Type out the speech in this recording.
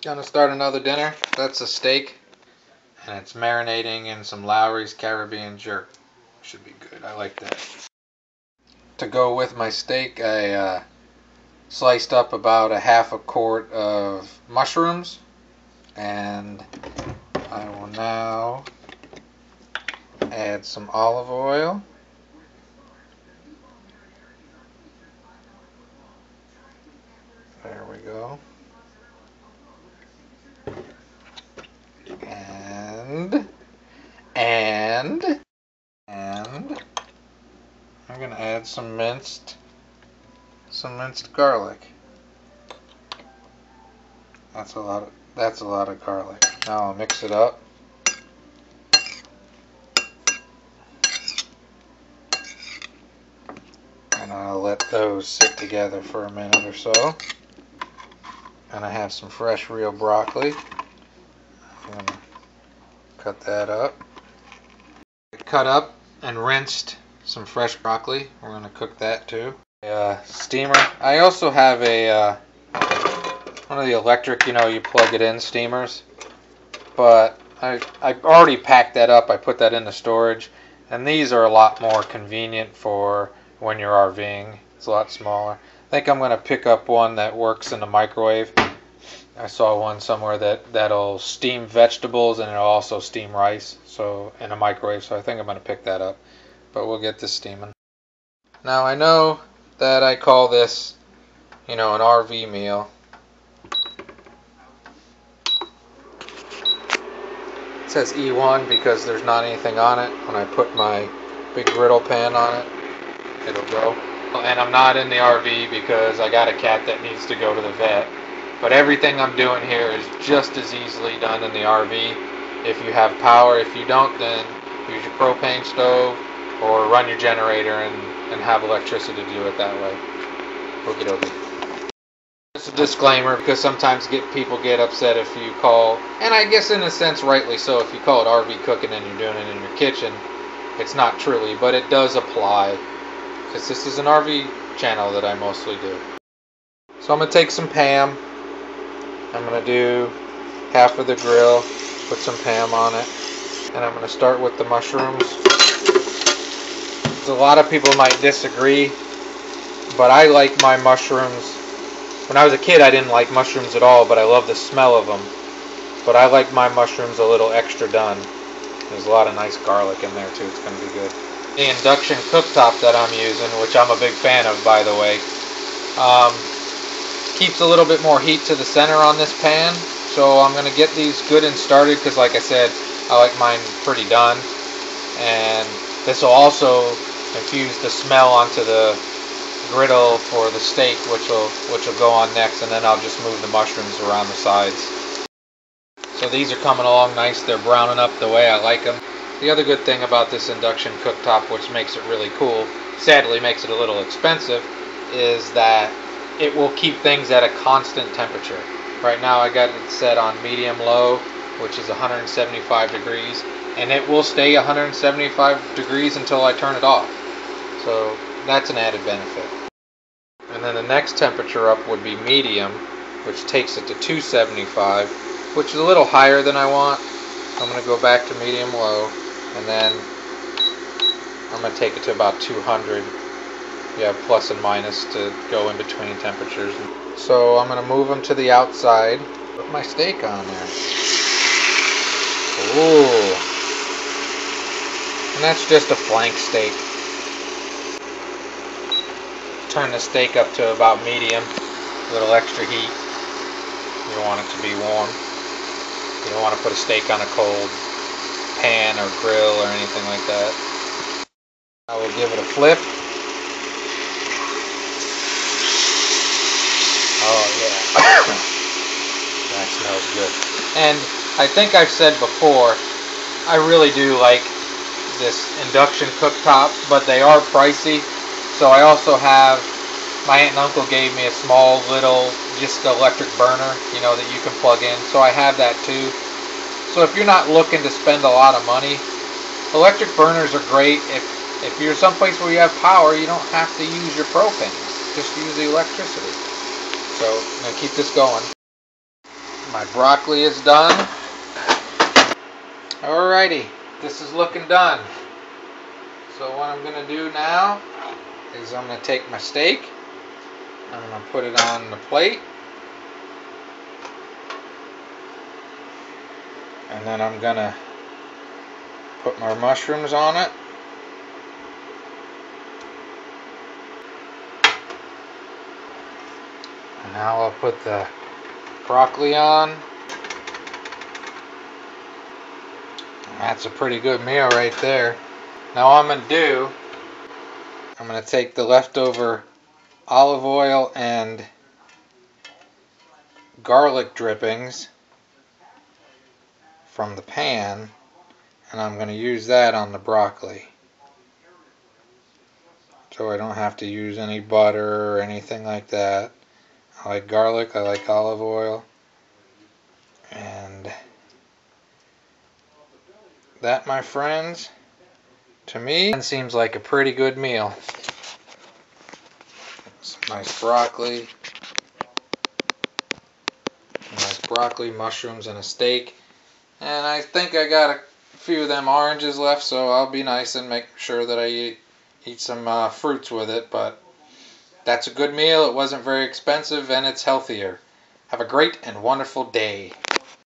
Gonna start another dinner. That's a steak, and it's marinating in some Lowry's Caribbean jerk. Should be good. I like that. To go with my steak, I sliced up about a half a quart of mushrooms, and I will now add some olive oil. There we go. And I'm gonna add some minced garlic. That's a lot of garlic. Now I'll mix it up. And I'll let those sit together for a minute or so. And I have some fresh real broccoli. I'm gonna cut that up. Cut up and rinsed some fresh broccoli. We're gonna cook that too. Steamer. I also have a one of the electric, you plug it in steamers. But I already packed that up. I put that into storage, and these are a lot more convenient for when you're RVing. It's a lot smaller. I think I'm going to pick up one that works in the microwave. I saw one somewhere that'll steam vegetables and it'll also steam rice, so in a microwave. So I think I'm going to pick that up. But we'll get this steaming. Now I know that I call this, an RV meal. It says E1 because there's not anything on it. When I put my big griddle pan on it, it'll go. And I'm not in the RV because I got a cat that needs to go to the vet. But everything I'm doing here is just as easily done in the RV if you have power. If you don't, then use your propane stove or run your generator and have electricity to do it that way. Okie dokie. Just a disclaimer, because sometimes people get upset if you call, and I guess in a sense rightly so, if you call it RV cooking and you're doing it in your kitchen. It's not truly, but it does apply, because this is an RV channel that I mostly do. So I'm going to take some Pam. I'm going to do half of the grill, put some Pam on it, and I'm going to start with the mushrooms. A lot of people might disagree, but I like my mushrooms. When I was a kid, I didn't like mushrooms at all, but I love the smell of them. But I like my mushrooms a little extra done. There's a lot of nice garlic in there too. It's going to be good. The induction cooktop that I'm using, which I'm a big fan of, by the way, keeps a little bit more heat to the center on this pan. So I'm going to get these good and started because, like I said, I like mine pretty done. And this will also infuse the smell onto the griddle for the steak, which will go on next, and then I'll just move the mushrooms around the sides. So these are coming along nice. They're browning up the way I like them. The other good thing about this induction cooktop, which makes it really cool, sadly makes it a little expensive, is that it will keep things at a constant temperature. Right now I got it set on medium-low, which is 175 degrees, and it will stay 175 degrees until I turn it off. So that's an added benefit. And then the next temperature up would be medium, which takes it to 275, which is a little higher than I want. So I'm going to go back to medium-low, and then I'm going to take it to about 200. You have plus and minus to go in between temperatures. So I'm going to move them to the outside. Put my steak on there. Ooh. And that's just a flank steak. Turn the steak up to about medium, a little extra heat. You don't want it to be warm. You don't want to put a steak on a cold pan or grill or anything like that. I will give it a flip. Oh yeah, that smells good. And I think I've said before, I really do like this induction cooktop, but they are pricey. So I also have, my aunt and uncle gave me a small little just electric burner, that you can plug in. So I have that too. So if you're not looking to spend a lot of money, electric burners are great. If you're someplace where you have power, you don't have to use your propane. Just use the electricity. So I'm going to keep this going. My broccoli is done. Alrighty, this is looking done. So what I'm going to do now is I'm going to take my steak, I'm going to put it on the plate, and then I'm going to put my mushrooms on it. And now I'll put the broccoli on. That's a pretty good meal right there. Now what I'm going to do, I'm going to take the leftover olive oil and garlic drippings from the pan, and I'm going to use that on the broccoli. So I don't have to use any butter or anything like that. I like garlic, I like olive oil, and that, my friends, to me, seems like a pretty good meal. Some nice broccoli, mushrooms, and a steak. And I think I got a few of them oranges left, so I'll be nice and make sure that I eat some fruits with it. But that's a good meal. It wasn't very expensive, and it's healthier. Have a great and wonderful day.